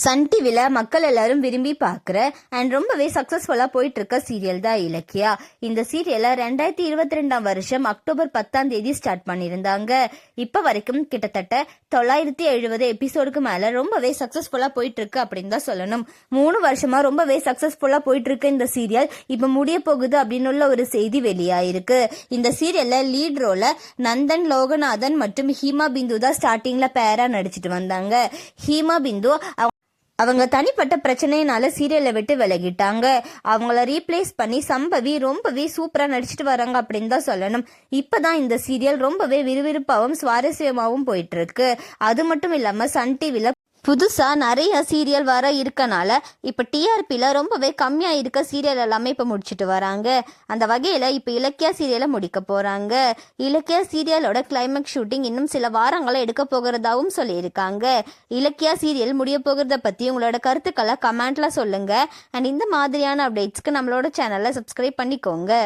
Sun டிவியில் மக்கள் எல்லாரும் விரும்பி பார்க்குற அண்ட் ரொம்பவே சக்ஸஸ்ஃபுல்லாக போயிட்டு இருக்க சீரியல் தான் இலக்கியா. இந்த சீரியலை 2022 அக்டோபர் 10 ஸ்டார்ட் பண்ணியிருந்தாங்க. இப்போ வரைக்கும் கிட்டத்தட்ட 970 எபிசோடுக்கு மேலே ரொம்பவே சக்ஸஸ்ஃபுல்லாக போயிட்டு இருக்கு அப்படின்னு தான் சொல்லணும். 3 வருஷமா ரொம்பவே சக்ஸஸ்ஃபுல்லாக போயிட்டு இருக்கு இந்த சீரியல். இப்போ முடிய போகுது அப்படின்னு ஒரு செய்தி வெளியாயிருக்கு. இந்த சீரியலில் லீட் ரோல நந்தன் லோகநாதன் மற்றும் ஹீமா பிந்து தான் ஸ்டார்டிங்ல பேரா நடிச்சிட்டு வந்தாங்க. ஹீமா பிந்து அவங்க தனிப்பட்ட பிரச்சனையினால சீரியலை விட்டு விலகிட்டாங்க. அவங்கள ரீப்ளேஸ் பண்ணி சம்பவி ரொம்பவே சூப்பரா நடிச்சிட்டு வராங்க அப்படின்னு தான் சொல்லணும். இப்பதான் இந்த சீரியல் ரொம்பவே விறுவிறுப்பாகவும் சுவாரஸ்யமாகவும் போயிட்டு இருக்கு. அது மட்டும் இல்லாம சன் டிவில புதுசா நிறைய சீரியல் வர இருக்கனால இப்ப டிஆர்பில ரொம்பவே கம்மியா இருக்க சீரியல் எல்லாமே இப்ப முடிச்சுட்டு வராங்க. அந்த வகையில இப்ப இலக்கியா சீரியலை முடிக்க போறாங்க. இலக்கியா சீரியலோட கிளைமேக்ஸ் ஷூட்டிங் இன்னும் சில வாரங்களை எடுக்க போகிறதாவும் சொல்லியிருக்காங்க. இலக்கியா சீரியல் முடிய போகிறத பத்தி உங்களோட கருத்துக்களை கமெண்ட்ல சொல்லுங்க. அண்ட் இந்த மாதிரியான அப்டேட்ஸ்க்கு நம்மளோட சேனலை சப்ஸ்கிரைப் பண்ணிக்கோங்க.